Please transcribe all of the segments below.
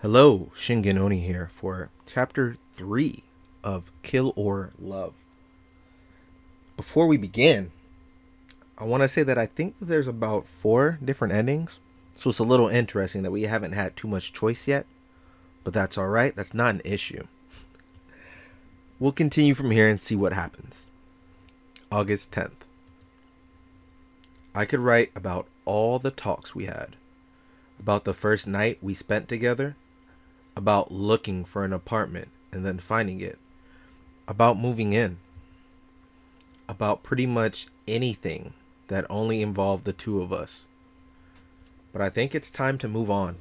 Hello, Shingenoni here for Chapter 3 of Kill or Love. Before we begin, I want to say that I think there's about 4 different endings, so it's a little interesting that we haven't had too much choice yet, but that's alright, that's not an issue. We'll continue from here and see what happens. August 10th. I could write about all the talks we had, about the first night we spent together, about looking for an apartment and then finding it, about moving in, about pretty much anything that only involved the two of us. But I think it's time to move on.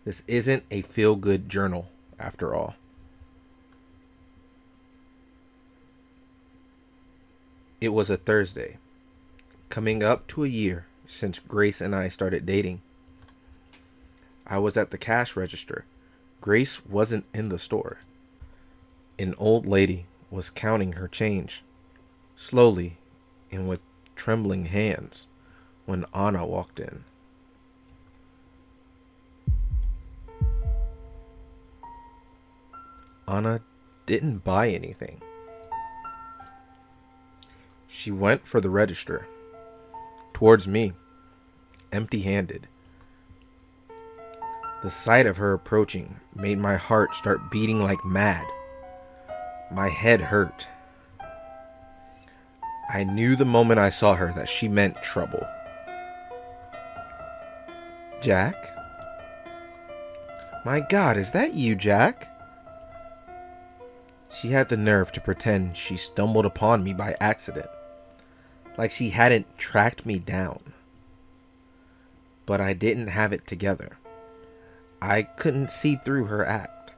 This isn't a feel-good journal, after all. It was a Thursday, coming up to a year since Grace and I started dating. I was at the cash register. Grace wasn't in the store. An old lady was counting her change, slowly and with trembling hands, when Anna walked in. Anna didn't buy anything. She went for the register, towards me, empty-handed. The sight of her approaching made my heart start beating like mad. My head hurt. I knew the moment I saw her that she meant trouble. Jack? My God, is that you, Jack? She had the nerve to pretend she stumbled upon me by accident, like she hadn't tracked me down. But I didn't have it together. I couldn't see through her act.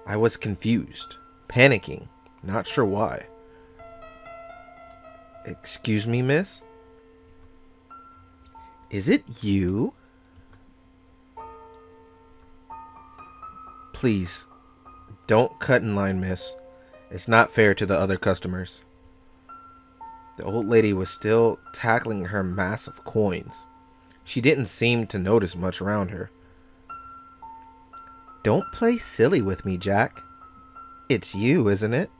I was confused, panicking, not sure why. Excuse me, miss? Is it you? Please, don't cut in line, miss. It's not fair to the other customers. The old lady was still tackling her mass of coins. She didn't seem to notice much around her. Don't play silly with me, Jack. It's you, isn't it?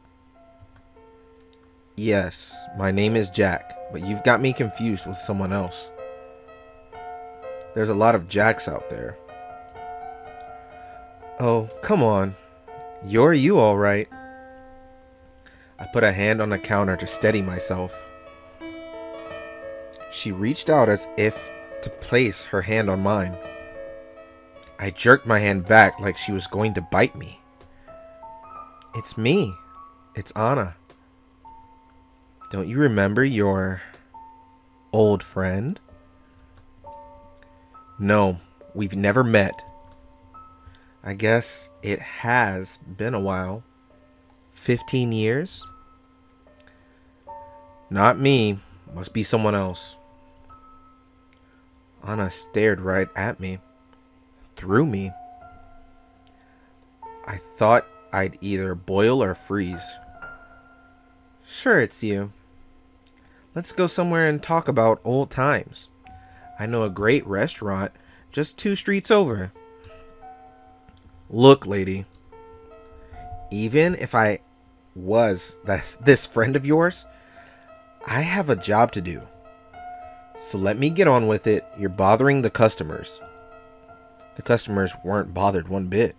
Yes, my name is Jack, but you've got me confused with someone else. There's a lot of Jacks out there. Oh, come on. You're you, all right. I put a hand on the counter to steady myself. She reached out as if to place her hand on mine. I jerked my hand back like she was going to bite me. It's me. It's Anna. Don't you remember your old friend? No, we've never met. I guess it has been a while. 15 years? Not me. Must be someone else. Anna stared right at me. Through me. I thought I'd either boil or freeze. Sure, it's you. Let's go somewhere and talk about old times. I know a great restaurant just 2 streets over. Look, lady. Even if I was this friend of yours, I have a job to do. So let me get on with it. You're bothering the customers. The customers weren't bothered one bit.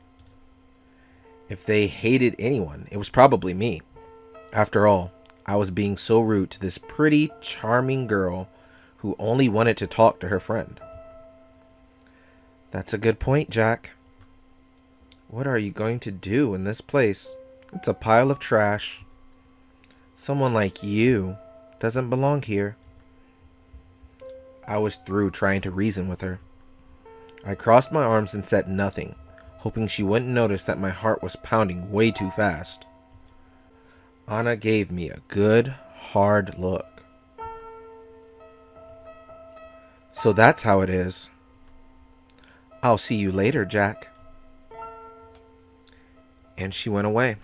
If they hated anyone, it was probably me. After all, I was being so rude to this pretty, charming girl who only wanted to talk to her friend. That's a good point, Jack. What are you going to do in this place? It's a pile of trash. Someone like you doesn't belong here. I was through trying to reason with her. I crossed my arms and said nothing, hoping she wouldn't notice that my heart was pounding way too fast. Anna gave me a good, hard look. So that's how it is. I'll see you later, Jack. And she went away.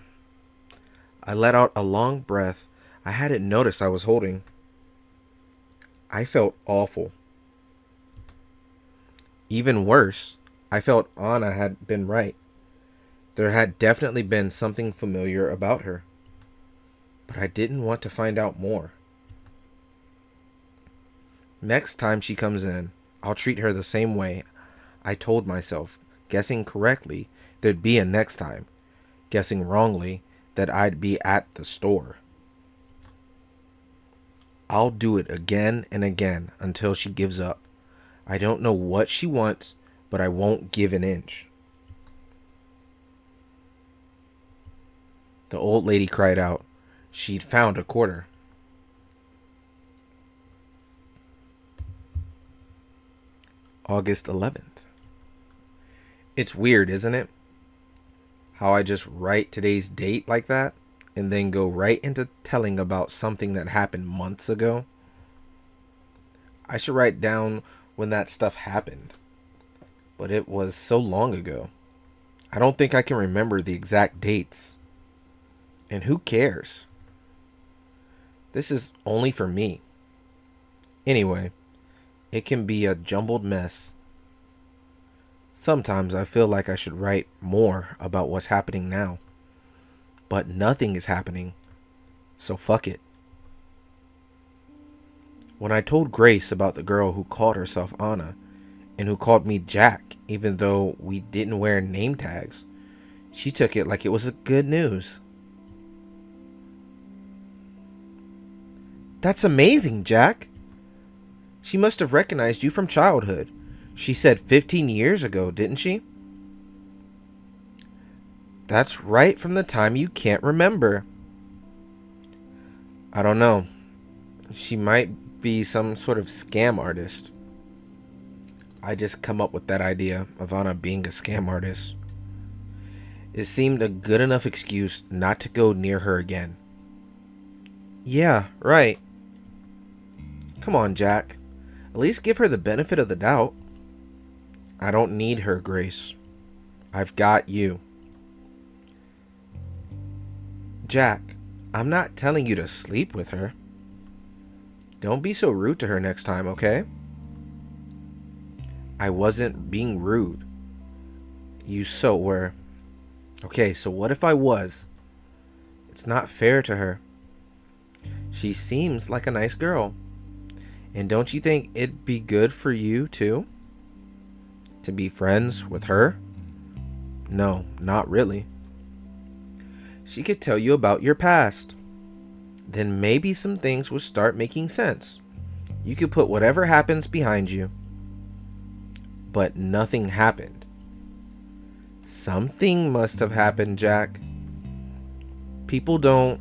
I let out a long breath I hadn't noticed I was holding. I felt awful. Even worse, I felt Anna had been right. There had definitely been something familiar about her. But I didn't want to find out more. Next time she comes in, I'll treat her the same way. I told myself, guessing correctly, there'd be a next time. Guessing wrongly, that I'd be at the store. I'll do it again and again until she gives up. I don't know what she wants, but I won't give an inch. The old lady cried out. She'd found a quarter. August 11th. It's weird, isn't it? How I just write today's date like that and then go right into telling about something that happened months ago. I should write down when that stuff happened, but it was so long ago. I don't think I can remember the exact dates. And who cares? This is only for me. Anyway, it can be a jumbled mess. Sometimes I feel like I should write more about what's happening now. But nothing is happening, so fuck it. When I told Grace about the girl who called herself Anna, and who called me Jack, even though we didn't wear name tags, she took it like it was good news. That's amazing, Jack. She must have recognized you from childhood. She said 15 years ago, didn't she? That's right from the time you can't remember. I don't know. She might be some sort of scam artist. I just come up with that idea of Anna being a scam artist. It seemed a good enough excuse not to go near her again. Yeah, right. Come on, Jack. At least give her the benefit of the doubt. I don't need her, Grace. I've got you. Jack, I'm not telling you to sleep with her. Don't be so rude to her next time, okay? I wasn't being rude. You so were. Okay, so what if I was? It's not fair to her. She seems like a nice girl. And don't you think it'd be good for you, too? To be friends with her? No, not really. She could tell you about your past. Then maybe some things would start making sense. You could put whatever happens behind you. But nothing happened. Something must have happened, Jack. People don't...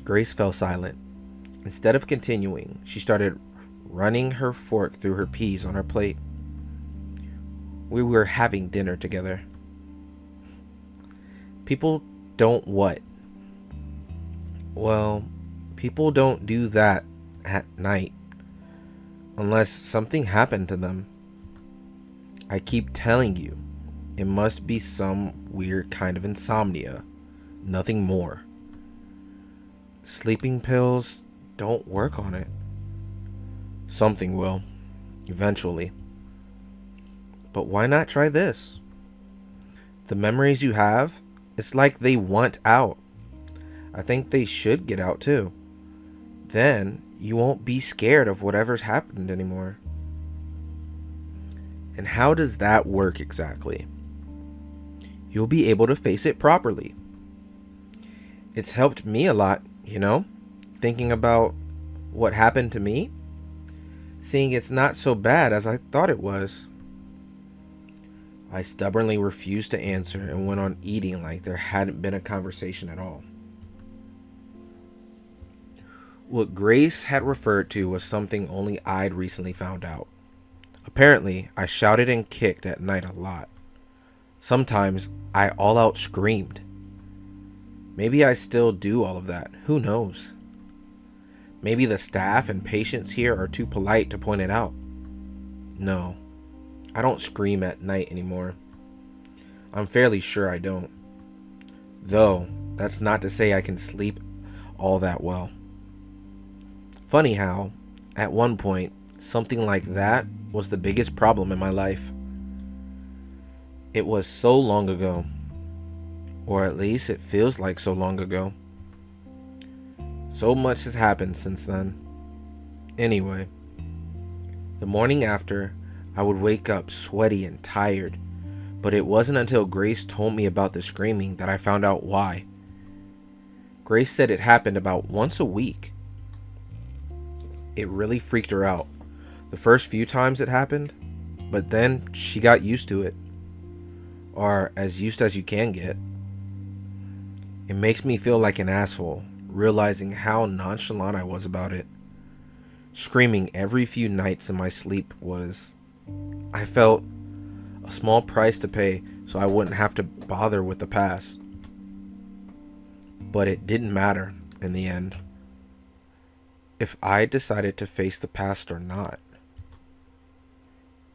Grace fell silent. Instead of continuing, she started running her fork through her peas on her plate. We were having dinner together. People don't what? Well, people don't do that at night. Unless something happened to them. I keep telling you, it must be some weird kind of insomnia. Nothing more. Sleeping pills don't work on it. Something will. Eventually. But why not try this? The memories you have, it's like they want out. I think they should get out too. Then you won't be scared of whatever's happened anymore. And how does that work exactly? You'll be able to face it properly. It's helped me a lot, you know? Thinking about what happened to me. Seeing it's not so bad as I thought it was. I stubbornly refused to answer and went on eating like there hadn't been a conversation at all. What Grace had referred to was something only I'd recently found out. Apparently, I shouted and kicked at night a lot. Sometimes I all out screamed. Maybe I still do all of that. Who knows? Maybe the staff and patients here are too polite to point it out. No, I don't scream at night anymore. I'm fairly sure I don't. Though, that's not to say I can sleep all that well. Funny how, at one point, something like that was the biggest problem in my life. It was so long ago, or at least it feels like so long ago. So much has happened since then. Anyway, the morning after, I would wake up sweaty and tired, but it wasn't until Grace told me about the screaming that I found out why. Grace said it happened about once a week. It really freaked her out the first few times it happened, but then she got used to it. Or as used as you can get. It makes me feel like an asshole, realizing how nonchalant I was about it. Screaming every few nights in my sleep was, I felt, a small price to pay so I wouldn't have to bother with the past. But it didn't matter in the end. If I decided to face the past or not.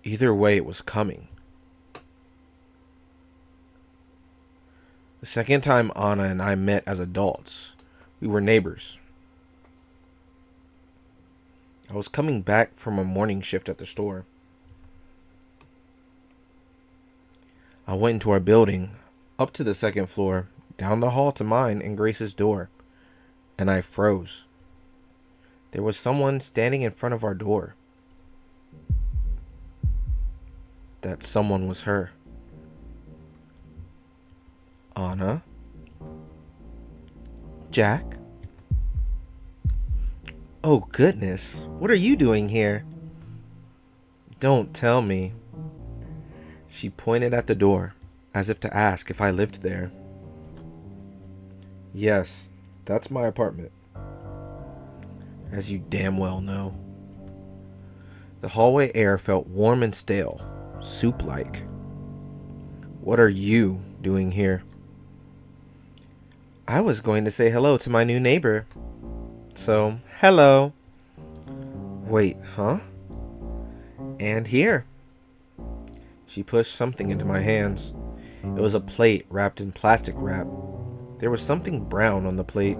Either way, it was coming. The second time Anna and I met as adults, we were neighbors. I was coming back from a morning shift at the store. I went into our building, up to the second floor, down the hall to mine and Grace's door, and I froze. There was someone standing in front of our door. That someone was her. Anna? Jack? Oh goodness, what are you doing here? Don't tell me. She pointed at the door, as if to ask if I lived there. Yes, that's my apartment. As you damn well know. The hallway air felt warm and stale, soup-like. What are you doing here? I was going to say hello to my new neighbor. So, hello. Wait, huh? And here. She pushed something into my hands. It was a plate wrapped in plastic wrap. There was something brown on the plate.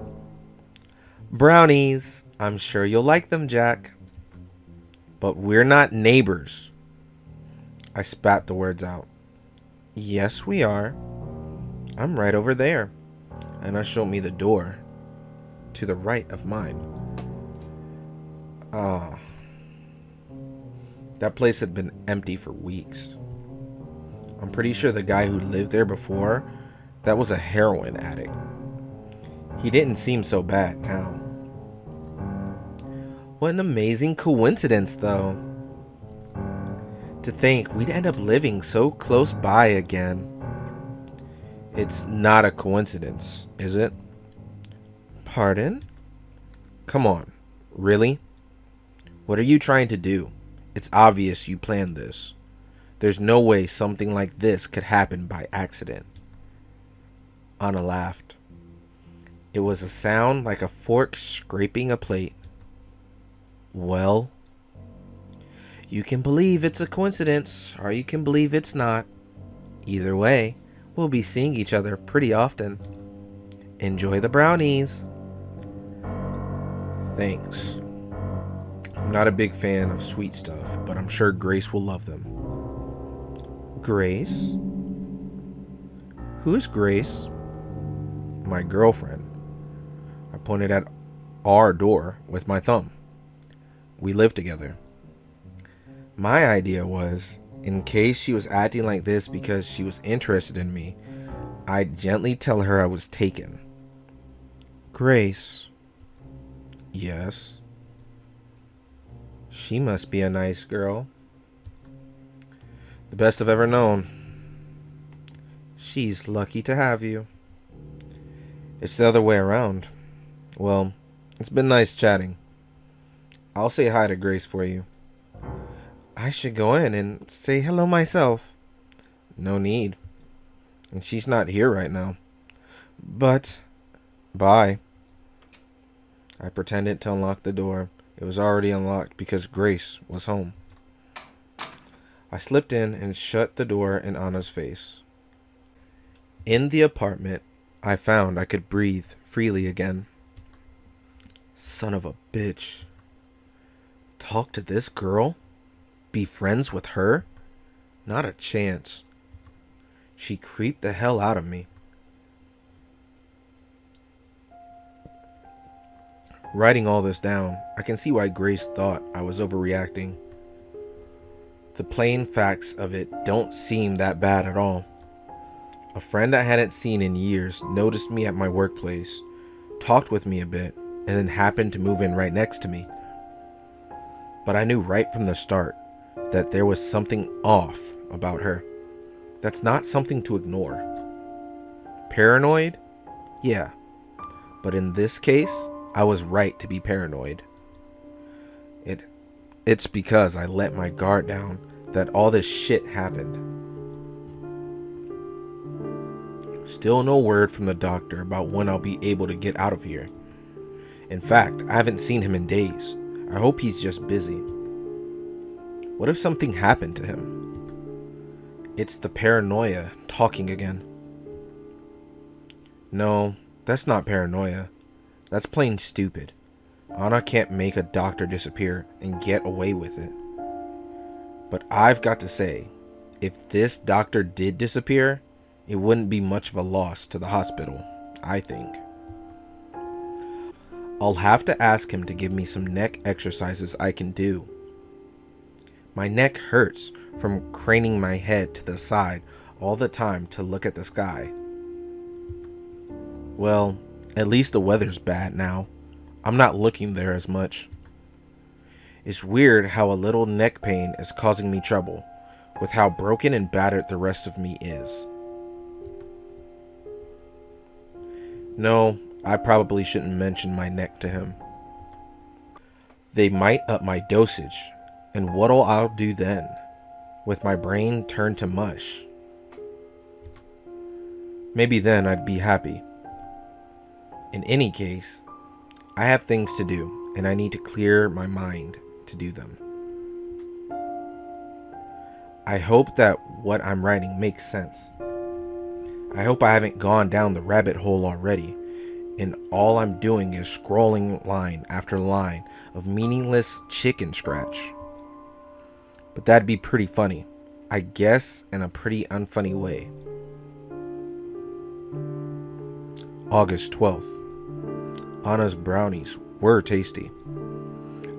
Brownies. I'm sure you'll like them, Jack. But we're not neighbors. I spat the words out. Yes, we are. I'm right over there. Anna showed me the door to the right of mine. That place had been empty for weeks. I'm pretty sure the guy who lived there before, that was a heroin addict. He didn't seem so bad now. What an amazing coincidence, though. To think we'd end up living so close by again. It's not a coincidence, is it? Pardon? Come on, really? What are you trying to do? It's obvious you planned this. There's no way something like this could happen by accident. Anna laughed. It was a sound like a fork scraping a plate. Well, you can believe it's a coincidence, or you can believe it's not. Either way, we'll be seeing each other pretty often. Enjoy the brownies. Thanks. I'm not a big fan of sweet stuff, but I'm sure Grace will love them. Grace? Who is Grace? My girlfriend. I pointed at our door with my thumb. We live together. My idea was, in case she was acting like this because she was interested in me, I'd gently tell her I was taken. Grace. Yes. She must be a nice girl. The best I've ever known. She's lucky to have you. It's the other way around. Well, it's been nice chatting. I'll say hi to Grace for you. I should go in and say hello myself. No need. And she's not here right now. But, bye. I pretended to unlock the door. It was already unlocked because Grace was home. I slipped in and shut the door in Anna's face. In the apartment, I found I could breathe freely again. Son of a bitch. Talk to this girl? Be friends with her? Not a chance. She creeped the hell out of me. Writing all this down, I can see why Grace thought I was overreacting. The plain facts of it don't seem that bad at all. A friend I hadn't seen in years noticed me at my workplace, talked with me a bit, and then happened to move in right next to me. But I knew right from the start that there was something off about her. That's not something to ignore. Paranoid? Yeah. But in this case, I was right to be paranoid. It's because I let my guard down that all this shit happened. Still no word from the doctor about when I'll be able to get out of here. In fact, I haven't seen him in days. I hope he's just busy. What if something happened to him? It's the paranoia talking again. No, that's not paranoia. That's plain stupid. Anna can't make a doctor disappear and get away with it. But I've got to say, if this doctor did disappear, it wouldn't be much of a loss to the hospital, I think. I'll have to ask him to give me some neck exercises I can do. My neck hurts from craning my head to the side all the time to look at the sky. Well, at least the weather's bad now. I'm not looking there as much. It's weird how a little neck pain is causing me trouble, with how broken and battered the rest of me is. No, I probably shouldn't mention my neck to him. They might up my dosage, and what'll I'll do then, with my brain turned to mush? Maybe then I'd be happy. In any case, I have things to do, and I need to clear my mind to do them. I hope that what I'm writing makes sense. I hope I haven't gone down the rabbit hole already, and all I'm doing is scrolling line after line of meaningless chicken scratch. But that'd be pretty funny, I guess, in a pretty unfunny way. August 12th. Anna's brownies were tasty.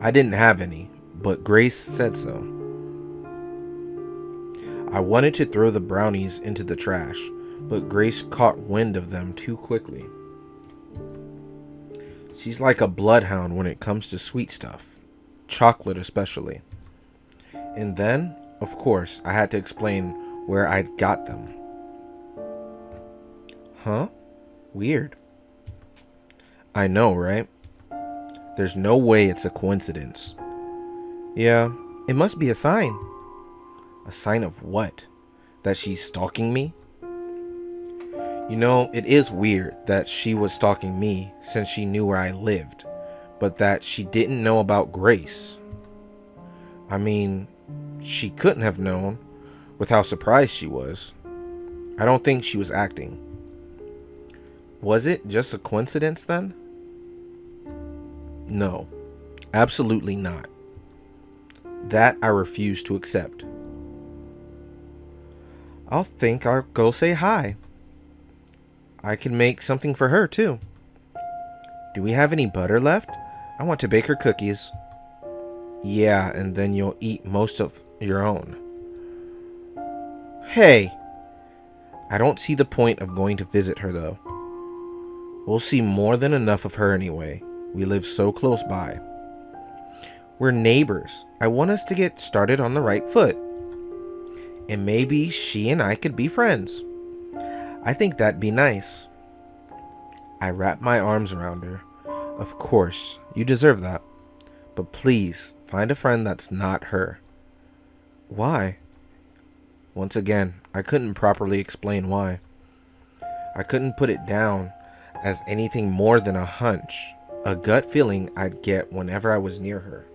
I didn't have any, but Grace said so. I wanted to throw the brownies into the trash, but Grace caught wind of them too quickly. She's like a bloodhound when it comes to sweet stuff, chocolate especially. And then, of course, I had to explain where I'd got them. Huh? Weird. I know, right? There's no way it's a coincidence. Yeah, it must be a sign. A sign of what? That she's stalking me? You know, it is weird that she was stalking me since she knew where I lived, but that she didn't know about Grace. I mean, she couldn't have known with how surprised she was. I don't think she was acting. Was it just a coincidence then? No, absolutely not. That I refuse to accept. I'll go say hi. I can make something for her too. Do we have any butter left? I want to bake her cookies. Yeah, and then you'll eat most of your own. Hey! I don't see the point of going to visit her though. We'll see more than enough of her anyway. We live so close by. We're neighbors. I want us to get started on the right foot. And maybe she and I could be friends. I think that'd be nice. I wrapped my arms around her. Of course, you deserve that. But please, find a friend that's not her. Why? Once again, I couldn't properly explain why. I couldn't put it down as anything more than a hunch, a gut feeling I'd get whenever I was near her.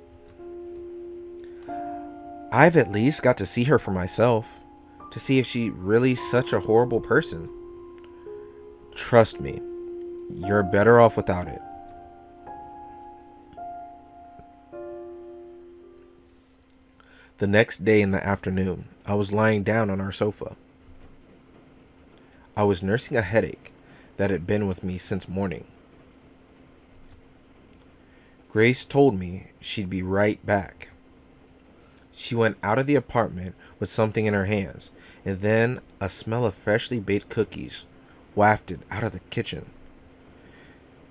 I've at least got to see her for myself, to see if she's really such a horrible person. Trust me, you're better off without it. The next day in the afternoon, I was lying down on our sofa. I was nursing a headache that had been with me since morning. Grace told me she'd be right back. She went out of the apartment with something in her hands, and then a smell of freshly baked cookies wafted out of the kitchen.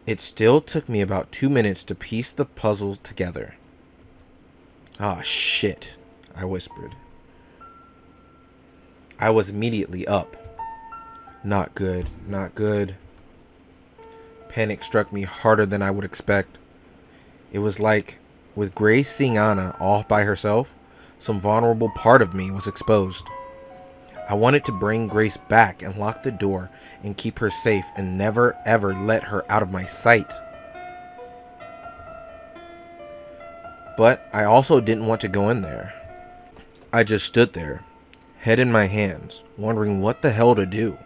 It still took me about 2 minutes to piece the puzzle together. "Ah, shit," I whispered. I was immediately up. Not good, not good. Panic struck me harder than I would expect. It was like, with Grace seeing Anna off by herself, some vulnerable part of me was exposed. I wanted to bring Grace back and lock the door and keep her safe and never ever let her out of my sight. But I also didn't want to go in there. I just stood there, head in my hands, wondering what the hell to do.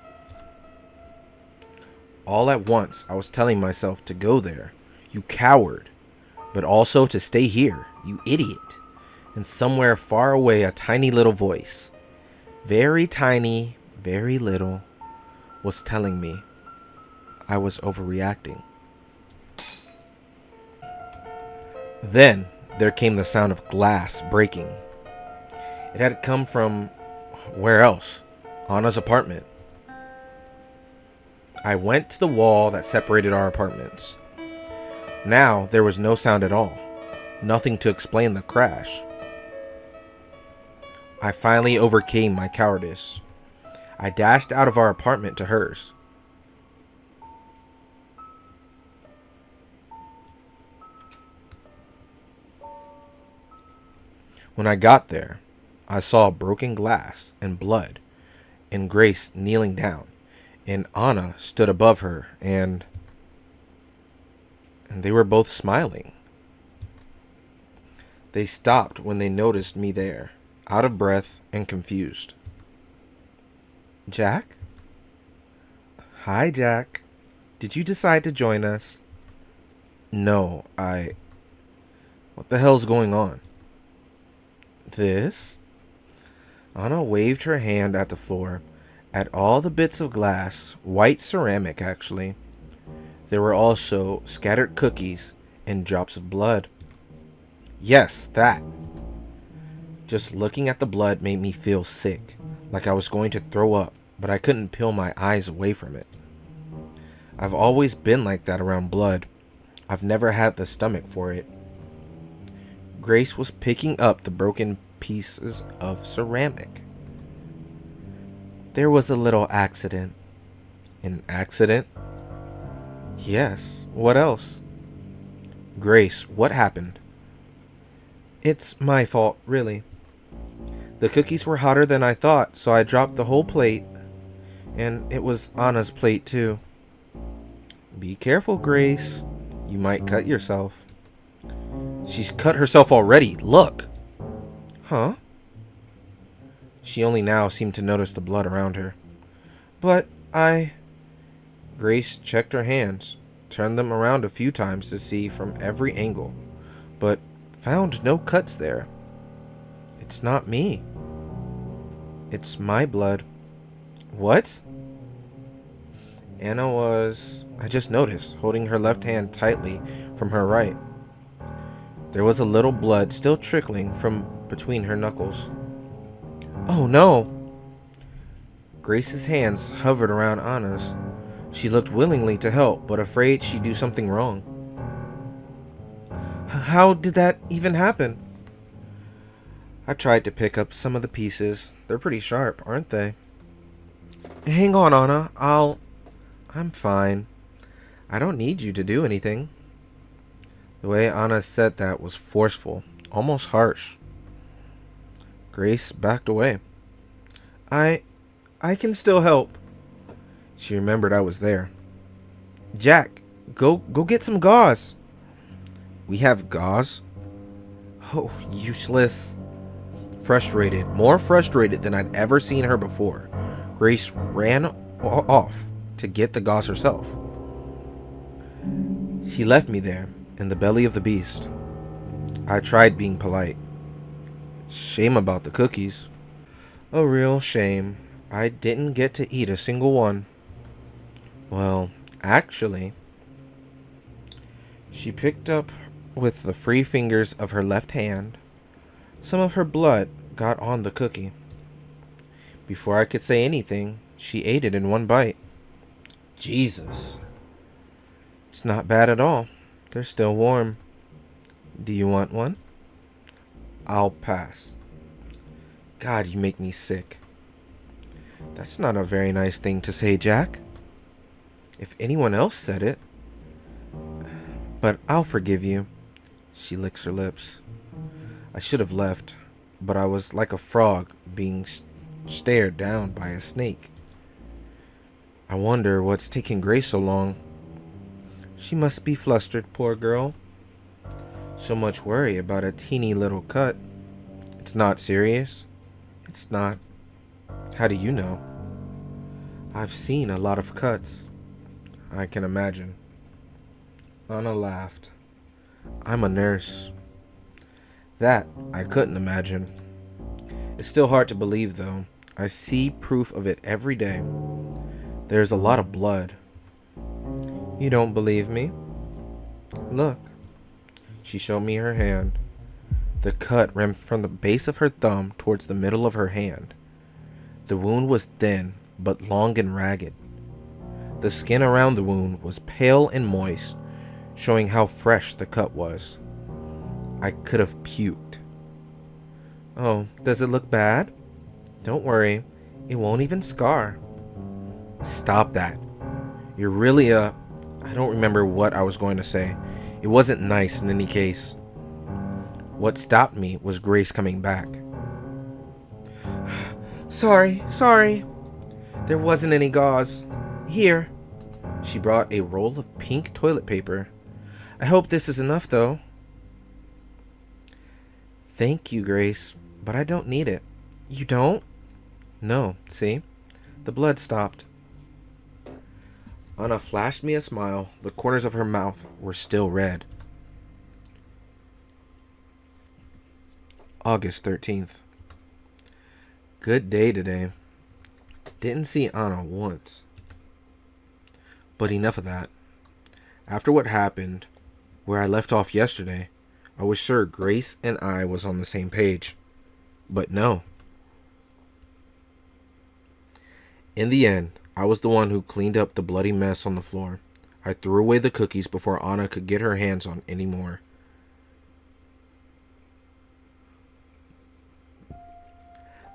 All at once, I was telling myself to go there, you coward, but also to stay here, you idiot. And somewhere far away, a tiny little voice, very tiny, very little, was telling me I was overreacting. Then there came the sound of glass breaking. It had come from where else? Anna's apartment. I went to the wall that separated our apartments. Now there was no sound at all. Nothing to explain the crash. I finally overcame my cowardice. I dashed out of our apartment to hers. When I got there, I saw broken glass and blood, and Grace kneeling down, and Anna stood above her, and they were both smiling. They stopped when they noticed me there, out of breath and confused. "Jack?" "Hi, Jack. Did you decide to join us?" "No, What the hell's going on?" "This?" Anna waved her hand at the floor, at all the bits of glass, white ceramic actually. There were also scattered cookies and drops of blood. "Yes, that." Just looking at the blood made me feel sick, like I was going to throw up, but I couldn't peel my eyes away from it. I've always been like that around blood. I've never had the stomach for it. Grace was picking up the broken pieces of ceramic. "There was a little accident." "An accident?" "Yes, what else?" "Grace, what happened?" "It's my fault, really. The cookies were hotter than I thought, so I dropped the whole plate. And it was Anna's plate, too." "Be careful, Grace. You might cut yourself." "She's cut herself already. Look." "Huh?" She only now seemed to notice the blood around her. "But Grace checked her hands, turned them around a few times to see from every angle, but found no cuts there. "It's not me. It's my blood." "What?" Anna was, I just noticed, holding her left hand tightly from her right. There was a little blood still trickling from between her knuckles. "Oh no!" Grace's hands hovered around Anna's. She looked willingly to help, but afraid she'd do something wrong. "How did that even happen?" I tried to pick up some of the pieces. They're pretty sharp, aren't they? "Hang on, Anna. I'm fine. I don't need you to do anything." The way Anna said that was forceful, almost harsh. Grace backed away. I can still help." She remembered I was there. "Jack, go get some gauze." "We have gauze?" "Oh, useless." Frustrated, more frustrated than I'd ever seen her before, Grace ran off to get the gauze herself. She left me there, in the belly of the beast. I tried being polite. Shame about the cookies. A real shame. I didn't get to eat a single one. Well, actually, she picked up with the free fingers of her left hand. Some of her blood got on the cookie. Before I could say anything, she ate it in one bite. Jesus. It's not bad at all. They're still warm. Do you want one? I'll pass. God, you make me sick. That's not a very nice thing to say, Jack. If anyone else said it. But I'll forgive you. She licks her lips. I should have left, but I was like a frog being stared down by a snake. I wonder what's taking Grace so long. She must be flustered, poor girl. So much worry about a teeny little cut. It's not serious. It's not. How do you know? I've seen a lot of cuts. I can imagine. Anna laughed. I'm a nurse. That I couldn't imagine. It's still hard to believe, though. I see proof of it every day. There's a lot of blood. You don't believe me? Look. She showed me her hand. The cut ran from the base of her thumb towards the middle of her hand. The wound was thin, but long and ragged. The skin around the wound was pale and moist, showing how fresh the cut was. I could have puked. Oh, does it look bad? Don't worry, it won't even scar. Stop that. You're really I don't remember what I was going to say. It wasn't nice in any case. What stopped me was Grace coming back. Sorry. There wasn't any gauze. Here. She brought a roll of pink toilet paper. I hope this is enough, though. Thank you, Grace, but I don't need it. You don't? No, see? The blood stopped. Anna flashed me a smile. The corners of her mouth were still red. August 13th. Good day today. Didn't see Anna once. But enough of that. After what happened, where I left off yesterday, I was sure Grace and I was on the same page. But no. In the end, I was the one who cleaned up the bloody mess on the floor. I threw away the cookies before Anna could get her hands on any more.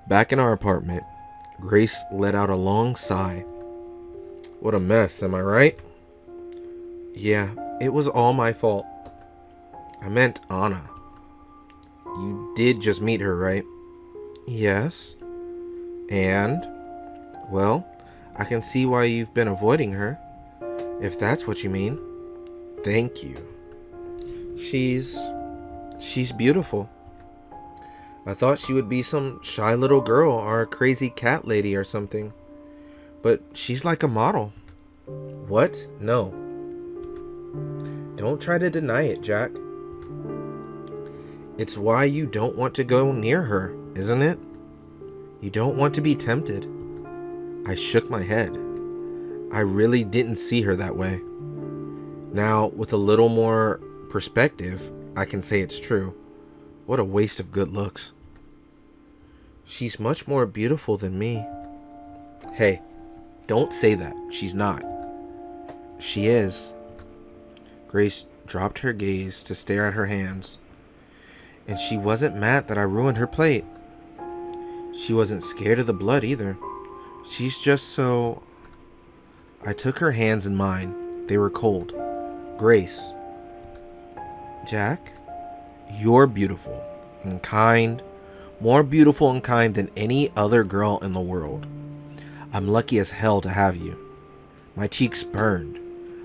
Back in our apartment, Grace let out a long sigh. What a mess, am I right? Yeah, it was all my fault. I meant Anna. You did just meet her, right? Yes. And? Well, I can see why you've been avoiding her. If that's what you mean. Thank you. She's beautiful. I thought she would be some shy little girl or a crazy cat lady or something. But she's like a model. What? No. Don't try to deny it, Jack. It's why you don't want to go near her, isn't it? You don't want to be tempted. I shook my head. I really didn't see her that way. Now, with a little more perspective, I can say it's true. What a waste of good looks. She's much more beautiful than me. Hey, don't say that. She's not. She is. Grace dropped her gaze to stare at her hands. And she wasn't mad that I ruined her plate. She wasn't scared of the blood either. She's just so... I took her hands in mine. They were cold. Grace. Jack, you're beautiful and kind. More beautiful and kind than any other girl in the world. I'm lucky as hell to have you. My cheeks burned.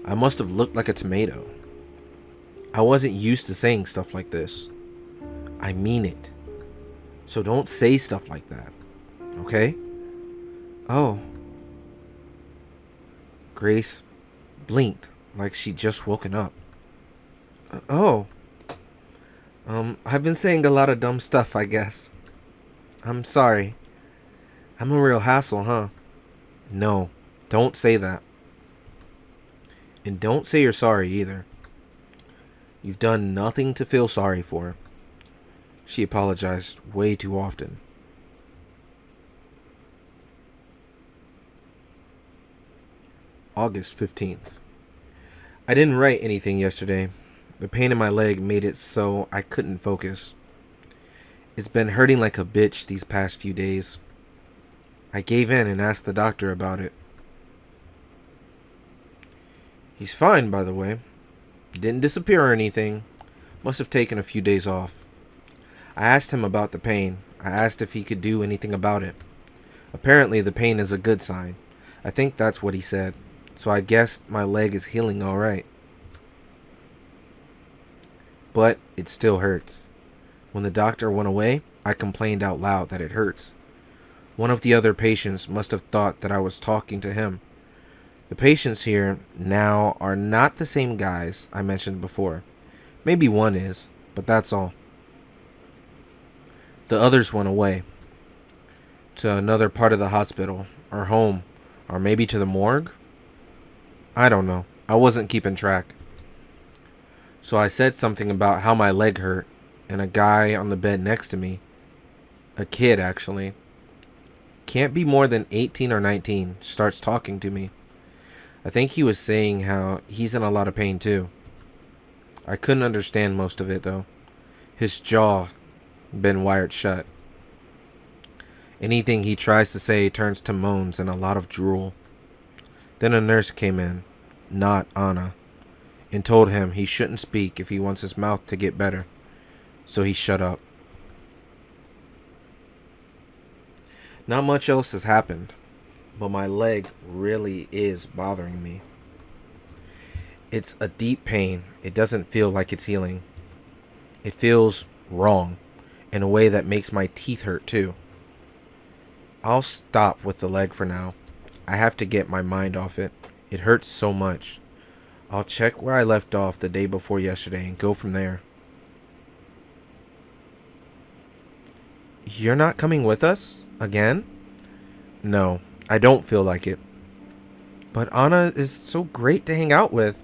I must have looked like a tomato. I wasn't used to saying stuff like this. I mean it. So don't say stuff like that. Okay? Oh. Grace blinked like she'd just woken up. Oh. I've been saying a lot of dumb stuff, I guess. I'm sorry. I'm a real hassle, huh? No, don't say that. And don't say you're sorry either. You've done nothing to feel sorry for. She apologized way too often. August 15th. I didn't write anything yesterday. The pain in my leg made it so I couldn't focus. It's been hurting like a bitch these past few days. I gave in and asked the doctor about it. He's fine, by the way. He didn't disappear or anything. Must have taken a few days off. I asked him about the pain. I asked if he could do anything about it. Apparently the pain is a good sign. I think that's what he said. So I guess my leg is healing alright. But it still hurts. When the doctor went away, I complained out loud that it hurts. One of the other patients must have thought that I was talking to him. The patients here now are not the same guys I mentioned before. Maybe one is, but that's all. The others went away. To another part of the hospital, or home, or maybe to the morgue? I don't know. I wasn't keeping track. So I said something about how my leg hurt, and a guy on the bed next to me, a kid actually, can't be more than 18 or 19, starts talking to me. I think he was saying how he's in a lot of pain too. I couldn't understand most of it though. His jaw been wired shut. Anything he tries to say turns to moans and a lot of drool. Then a nurse came in, not Anna, and told him he shouldn't speak if he wants his mouth to get better. So he shut up. Not much else has happened, but my leg really is bothering me. It's a deep pain. It doesn't feel like it's healing. It feels wrong in a way that makes my teeth hurt too. I'll stop with the leg for now. I have to get my mind off it. It hurts so much. I'll check where I left off the day before yesterday and go from there. You're not coming with us? Again? No, I don't feel like it. But Anna is so great to hang out with.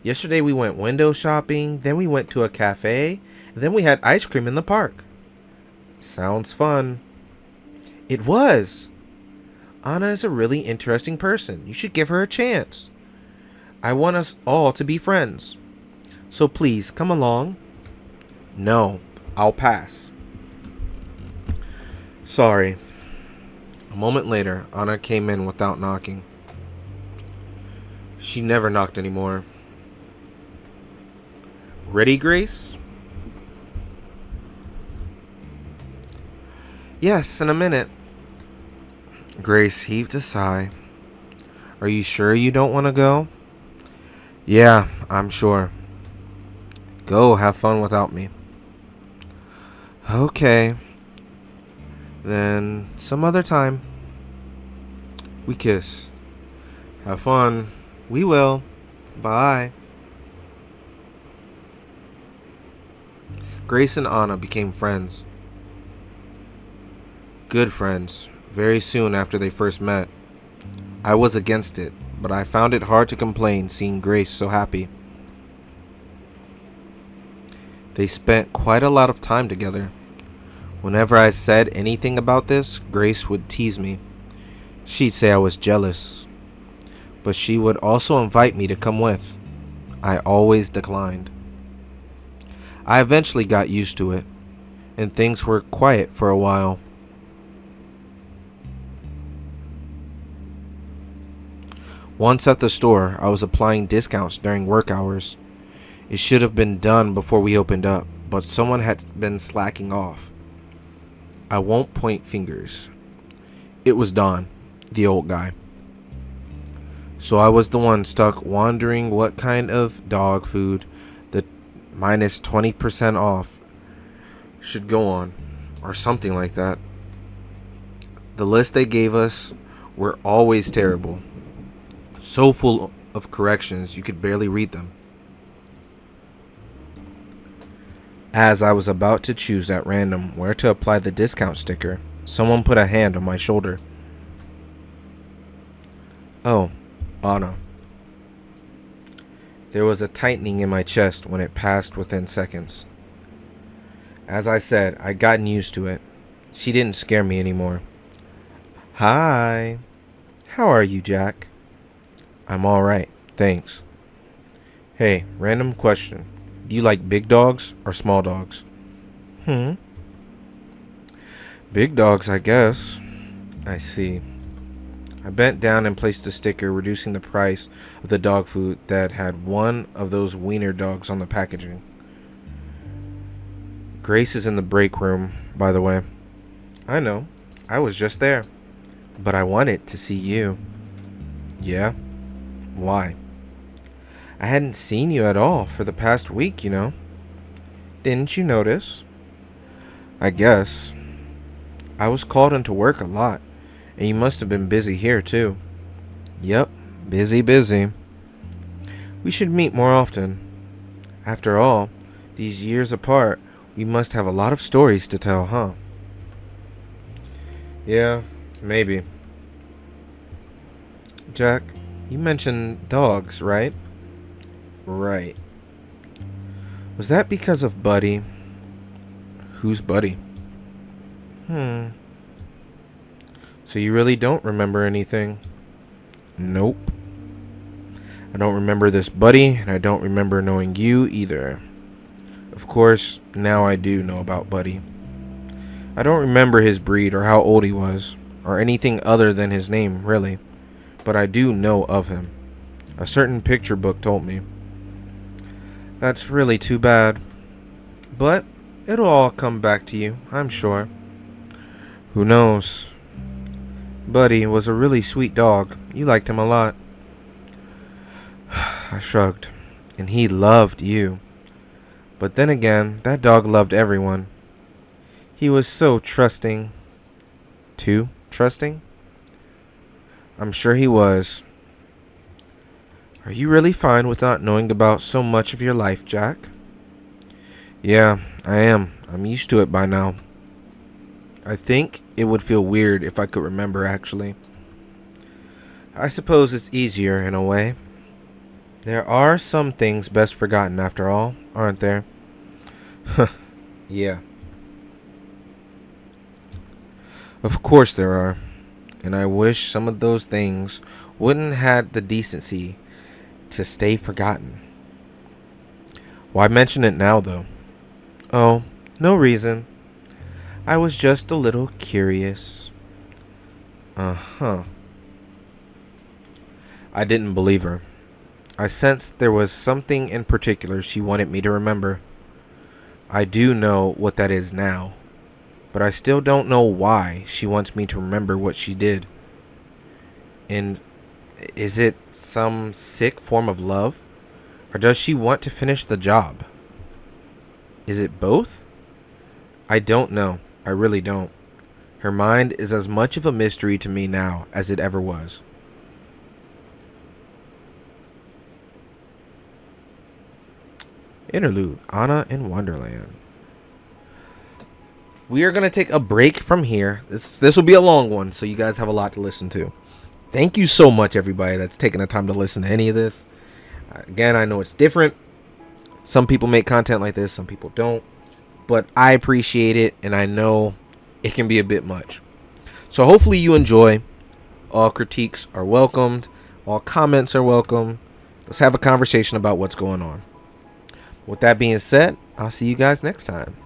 Yesterday we went window shopping, then we went to a cafe, and then we had ice cream in the park. Sounds fun. It was. Anna is a really interesting person. You should give her a chance. I want us all to be friends. So please, come along. No, I'll pass. Sorry. A moment later, Anna came in without knocking. She never knocked anymore. Ready, Grace? Yes, in a minute. Grace heaved a sigh. Are you sure you don't want to go? Yeah, I'm sure. Go have fun without me. Okay. Then some other time. We kissed. Have fun. We will. Bye. Grace and Anna became friends. Good friends. Very soon after they first met. I was against it, but I found it hard to complain seeing Grace so happy. They spent quite a lot of time together. Whenever I said anything about this, Grace would tease me. She'd say I was jealous. But she would also invite me to come with. I always declined. I eventually got used to it, and things were quiet for a while. Once at the store, I was applying discounts during work hours. It should have been done before we opened up, but someone had been slacking off. I won't point fingers. It was Don, the old guy. So I was the one stuck wondering what kind of dog food the minus 20% off should go on, or something like that. The list they gave us were always terrible. So full of corrections you could barely read them. As I was about to choose at random where to apply the discount sticker, Someone put a hand on my shoulder. Oh, Anna. There was a tightening in my chest when it passed within seconds. As I said, I'd gotten used to it. She didn't scare me anymore. Hi. How are you, Jack? I'm alright, thanks. Hey, random question. Do you like big dogs or small dogs? Big dogs, I guess. I see. I bent down and placed a sticker reducing the price of the dog food that had one of those wiener dogs on the packaging. Grace is in the break room, by the way. I know. I was just there. But I wanted to see you. Yeah? Why? I hadn't seen you at all for the past week, you know. Didn't you notice? I guess. I was called into work a lot, and you must have been busy here, too. Yep, busy. We should meet more often. After all, these years apart, we must have a lot of stories to tell, huh? Yeah, maybe. Jack, you mentioned dogs, right? Right. Was that because of Buddy? Who's Buddy? So you really don't remember anything? Nope. I don't remember this Buddy, and I don't remember knowing you either. Of course, now I do know about Buddy. I don't remember his breed or how old he was, or anything other than his name, really. But I do know of him. A certain picture book told me. That's really too bad. But it'll all come back to you, I'm sure. Who knows? Buddy was a really sweet dog. You liked him a lot. I shrugged. And he loved you. But then again, that dog loved everyone. He was so trusting. Too trusting? I'm sure he was. Are you really fine with not knowing about so much of your life, Jack? Yeah, I am. I'm used to it by now. I think it would feel weird if I could remember, actually. I suppose it's easier in a way. There are some things best forgotten after all, aren't there? Yeah. Of course there are. And I wish some of those things wouldn't had the decency to stay forgotten. Why mention it now, though? Oh, no reason. I was just a little curious. I didn't believe her. I sensed there was something in particular she wanted me to remember. I do know what that is now, but I still don't know why she wants me to remember what she did. And is it some sick form of love? Or does she want to finish the job? Is it both? I don't know. I really don't. Her mind is as much of a mystery to me now as it ever was. Interlude, Anna in Wonderland. We are going to take a break from here. This will be a long one, so you guys have a lot to listen to. Thank you so much, everybody that's taking the time to listen to any of this. Again, I know it's different. Some people make content like this, some people don't. But I appreciate it, and I know it can be a bit much. So hopefully you enjoy. All critiques are welcomed. All comments are welcome. Let's have a conversation about what's going on. With that being said, I'll see you guys next time.